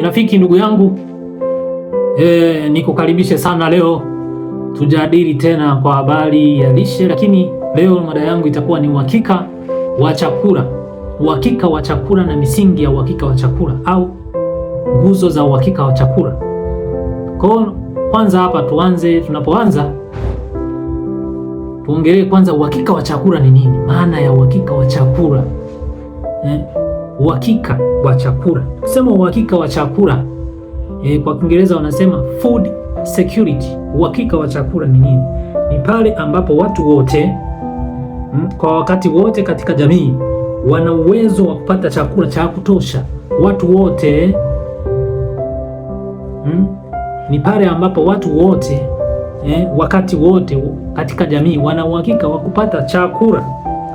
Rafiki ndugu yangu, nikukaribishe sana. Leo tujadili tena kwa habari ya lishe, lakini leo mada yangu itakuwa ni uhakika wa chakula. Uhakika wa chakula na misingi ya uhakika wa chakula au nguzo za uhakika wa chakula. Kwa kwanza hapa tunapoanza tuongelee kwanza uhakika wa chakula ni nini? Maana ya uhakika wa chakula. Uhakika wa chakula. Kusema uhakika wa chakula, kwa Kiingereza wanasema food security. Uhakika wa chakula ni nini? Ni pale ambapo watu wote kwa wakati wote katika jamii wana uwezo wa kupata chakula cha kutosha. Watu wote ni pale ambapo watu wote wakati wote katika jamii wana uhakika wa kupata chakula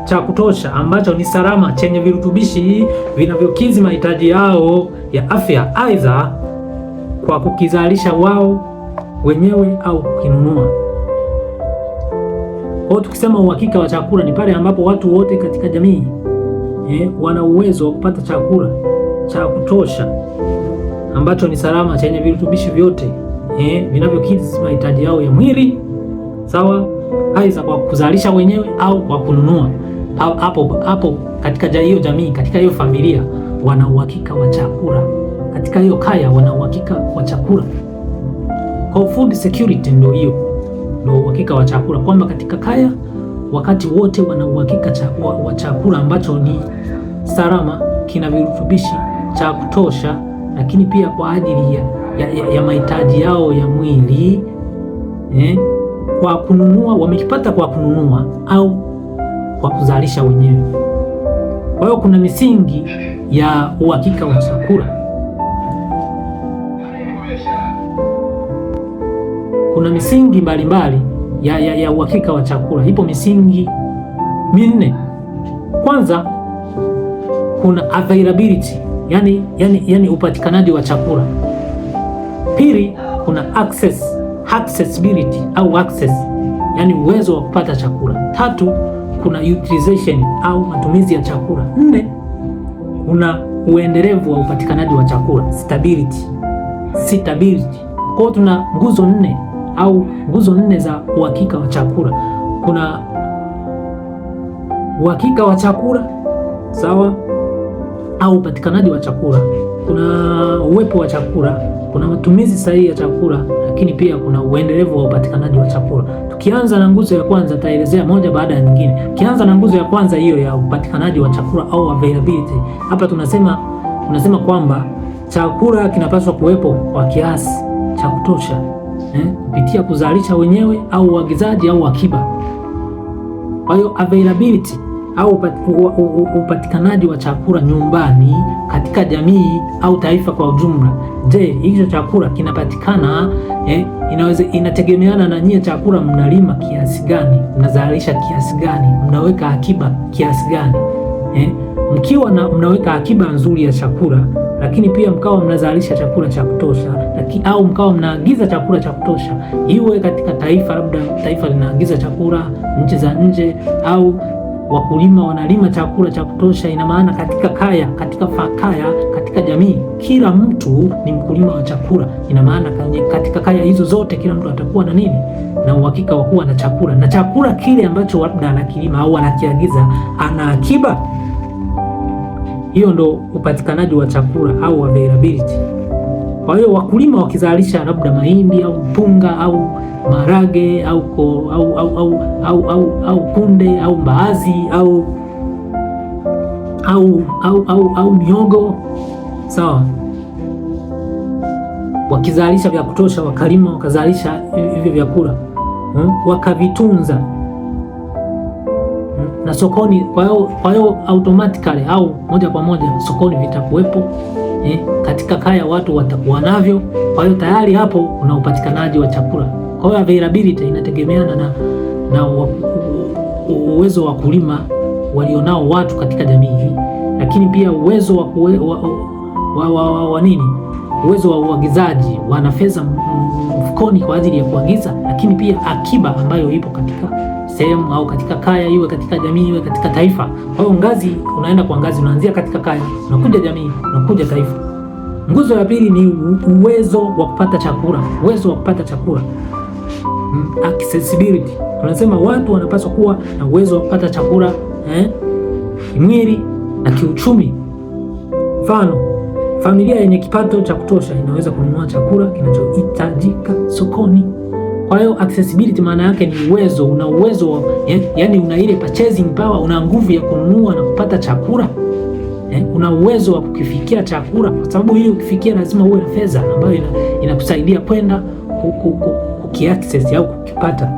cha kutosha ambacho ni salama, chenye virutubishi vinavyokidhi mahitaji yao ya afya, aidha kwa kukizalisha wao wenyewe au kukinunua. Kwa tukisema uhakika wa chakula ni pale ambapo watu wote katika jamii wana uwezo wa kupata chakula cha kutosha ambacho ni salama, chenye virutubishi vyote vinavyokidhi mahitaji yao ya mwili, sawa, aidha kwa kuzalisha wenyewe au kwa kununua. Hapo katika hiyo jamii, katika hiyo familia wana uhakika wa chakula, katika hiyo kaya wana uhakika wa chakula. Kwa food security ndio hiyo, ndio uhakika wa chakula, kwamba katika kaya wakati wote wana uhakika wa chakula ambacho ni salama, kina virutubishi cha kutosha, lakini pia kwa ajili ya mahitaji yao ya mwili, kwa kununua, wamekipata kwa kununua au kwa kuzalisha wenyewe. Kwa hiyo kuna misingi ya uhakika wa chakula. Kuna misingi mbalimbali ya uhakika wa chakula. Ipo misingi minne. Kwanza kuna availability, yani upatikanaji wa chakula. Pili kuna accessibility au access, yani uwezo wa kupata chakula. Tatu kuna utilization au matumizi ya chakula. Nne kuna uendelevu wa upatikanaji wa chakula, stability. Kwa hiyo tuna nguzo nne au nguzo nne za uhakika wa chakula. Kuna uhakika wa chakula, sawa, au upatikanaji wa chakula, kuna uwepo wa chakula, kuna matumizi sahihi ya chakula, lakini pia kuna uendelevu wa upatikanaji wa chakula. Tukianza na nguzo ya kwanza, taelezea moja baada ya nyingine. Tukianza na nguzo ya kwanza, hiyo ya upatikanaji wa chakula au availability, hapa tunasema kwamba chakula kinapaswa kuwepo kwa kiasi cha kutosha, kupitia kuzalisha wenyewe au uagizaji au akiba. Kwa hiyo availability au upatikanaji wa chakula nyumbani, katika jamii au taifa kwa ujumla. Je, hicho chakula kinapatikana? Inategemeana na nyie chakula mnalima kiasi gani, mnazalisha kiasi gani, mnaweka akiba kiasi gani. Mkiwa mnaweka akiba nzuri ya chakula, lakini pia mkawa mnazalisha chakula cha kutosha, au mkawa mnaagiza chakula cha kutosha, iwe katika taifa, labda taifa linaagiza chakula nchi za nje, au wakulima wanalima chakula cha kutosha, ina maana katika kaya, katika jamii kila mtu ni mkulima wa chakula. Ina maana katika kaya hizo zote kila mtu atakuwa na nini? Na uhakika wa kuwa na chakula, na chakula kile ambacho labda anakilima au anakiagiza ana akiba. Hiyo ndo upatikanaji wa chakula au availability. Kwa hiyo wakulima wakizalisha labda mahindi au mpunga au maharage au kunde au mbaazi au miogo, sawa, wakizalisha vya kutosha, wakalima wakazalisha hivyo vyakula, wakavitunza na sokoni. Kwa hiyo automatically au moja kwa moja sokoni vitakuwepo, katika kaya watu watakuwa navyo. Kwa hiyo tayari hapo kuna upatikanaji wa chakula. Kwa hiyo availability inategemeana na uwezo wa kulima walionao watu katika jamii hii, lakini pia uwezo uwezo wa uagizaji, wana fedha mfukoni kwa ajili ya kuagiza, lakini pia akiba ambayo ipo katika sehemu au katika kaya, iwe katika jamii, iwe katika taifa. Kwa hiyo ngazi, unaenda kwa ngazi, unaanzia katika kaya, unakuja jamii, unakuja taifa. Nguzo ya pili ni uwezo wa kupata chakula. Uwezo wa kupata chakula, accessibility. Tunasema watu wanapaswa kuwa na uwezo wa kupata chakula kimwili na kiuchumi. Mfano, familia yenye kipato cha kutosha inaweza kununua chakula kinachohitajika sokoni. Kwa hiyo accessibility maana yake ni uwezo, una uwezo yani una ile purchasing power, una nguvu ya kununua na kupata chakula. Una uwezo wa kukifikia chakula, kwa sababu ili ukifikia lazima uwe na fedha ambayo inakusaidia kwenda kukiaccess au kukipata.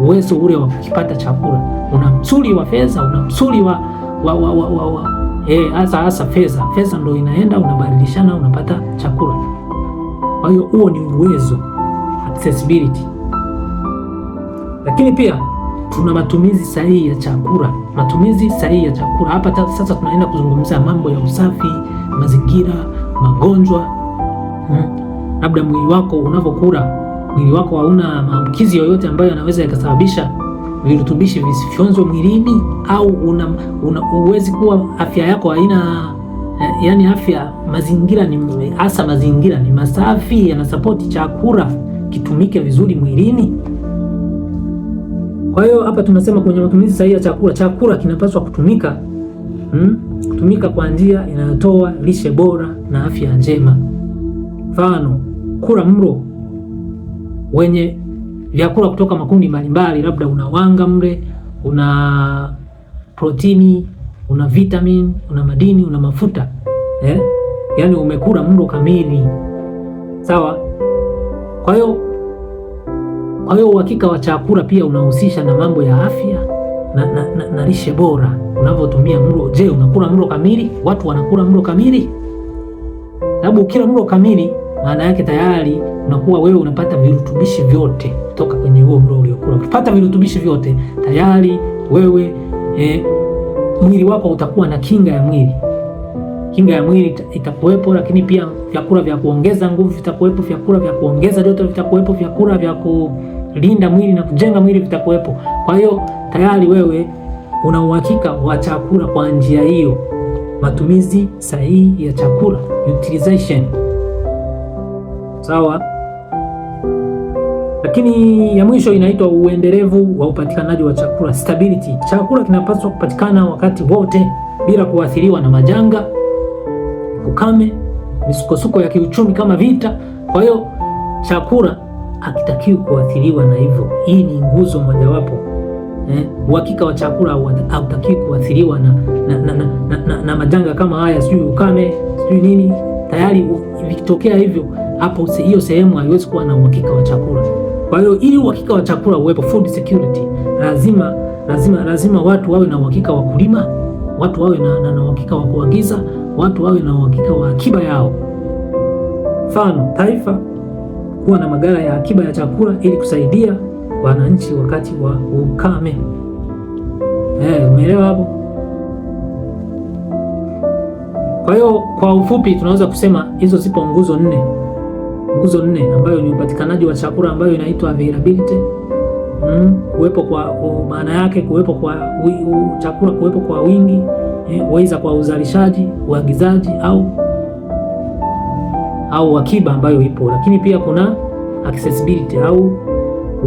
Uwezo ule wa kukipata chakula, una msuli wa fedha, una msuli wa hasa fedha ndio inaenda unabadilishana, unapata chakula. Kwa hiyo huo ni uwezo, accessibility. Lakini pia tuna matumizi sahihi ya chakula. Matumizi sahihi ya chakula, hapa sasa tunaenda kuzungumzia mambo ya usafi, mazingira, magonjwa. Labda mwili wako unavokula, mwili wako hauna maambukizi yoyote ambayo yanaweza yakasababisha virutubishi visifyonzwe mwilini, au uwezi kuwa afya yako haina, yani afya, mazingira ni hasa mazingira ni masafi, yanasapoti chakula kitumike vizuri mwilini. Kwa hiyo hapa tunasema kwenye matumizi sahihi ya chakula, chakula kinapaswa kutumika kwa njia inayotoa lishe bora na afya njema. Mfano, kula mlo wenye vyakula kutoka makundi mbalimbali, labda una wanga mle, una protini, una vitamin, una madini, una mafuta. Yaani umekula mlo kamili. Sawa? Kwa hiyo uhakika wa chakula pia unahusisha na mambo ya afya na lishe bora. Unavyotumia mlo, je, unakula mlo kamili? Watu wanakula mlo kamili? Sababu kila mlo kamili maana yake tayari unakuwa wewe unapata virutubishi vyote kutoka kwenye huo mlo uliokula. Ukipata virutubishi vyote tayari wewe mwili wako utakuwa na kinga ya mwili. Kinga ya mwili itakuwepo, lakini pia vyakula vya kuongeza nguvu vitakuwepo, vyakula vya kuongeza joto vitakuwepo, vyakula vya kulinda mwili na kujenga mwili vitakuwepo. Kwa hiyo tayari wewe una uhakika wa chakula kwa njia hiyo. Matumizi sahihi ya chakula, utilization. Sawa? Lakini ya mwisho inaitwa uendelevu wa upatikanaji wa chakula, stability. Chakula kinapaswa kupatikana wakati wote bila kuathiriwa na majanga, ukame, misukosuko ya kiuchumi kama vita. Kwa hiyo chakula hakitakiwi kuathiriwa na hivyo. Hii ni nguzo mojawapo. Uhakika wa chakula hautakiwi kuathiriwa na majanga kama haya, sijui ukame, sijui nini. Tayari vikitokea hivyo, hapo hiyo sehemu haiwezi kuwa na uhakika wa chakula. Kwa hiyo ili uhakika wa chakula uwepo, food security, lazima watu wawe na uhakika wa kulima, watu wawe na uhakika wa kuagiza, watu wawe na uhakika wa akiba yao. Mfano, taifa kuwa na maghala ya akiba ya chakula ili kusaidia wananchi wakati wa ukame. Umeelewa hapo? Kwa hiyo kwa ufupi tunaweza kusema hizo zipo nguzo nne ambayo ni upatikanaji wa chakula, ambayo inaitwa availability. Kuwepo kwa maana yake kuwepo kwa chakula, kuwepo kwa wingi, weza kwa uzalishaji, uagizaji au akiba ambayo ipo. Lakini pia kuna accessibility au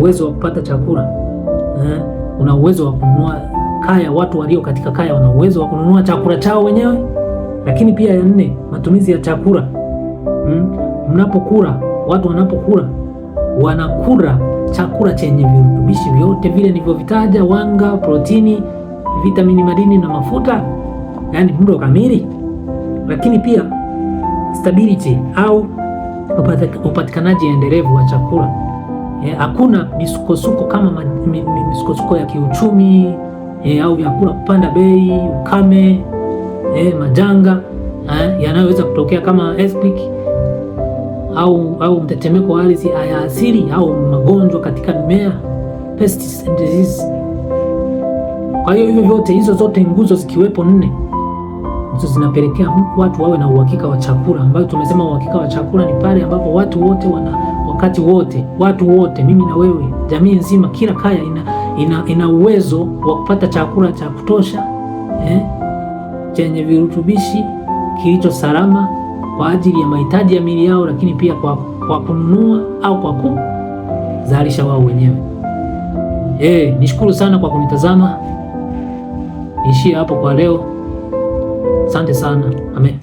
uwezo wa kupata chakula. Una uwezo wa kununua, kaya, watu walio katika kaya wana uwezo wa kununua chakula chao wenyewe. Lakini pia ya nne, matumizi ya chakula. Mnapokula, watu wanapokula wanakula chakula chenye virutubishi vyote vile nilivyovitaja: wanga, protini, vitamini, madini na mafuta, yaani mlo kamili. Lakini pia stability au upatikanaji endelevu wa chakula. Hakuna misukosuko kama misukosuko ya kiuchumi au vyakula kupanda bei, ukame, majanga yanayoweza kutokea kama earthquake au mtetemeko wa ardhi ya asili au magonjwa katika mimea, pests and disease. Kwa hiyo hivyo vyote, hizo zote nguzo zikiwepo nne, hizo zinapelekea watu wawe na uhakika wa chakula, ambayo tumesema uhakika wa chakula ni pale ambapo watu wote wana wakati wote, watu wote, mimi na wewe, jamii nzima, kila kaya ina uwezo wa kupata chakula cha kutosha chenye virutubishi, kilicho salama kwa ajili ya mahitaji ya miili yao, lakini pia kwa kununua au kwa kuzalisha wao wenyewe. Nishukuru sana kwa kunitazama. Niishie hapo kwa leo. Asante sana. Amen.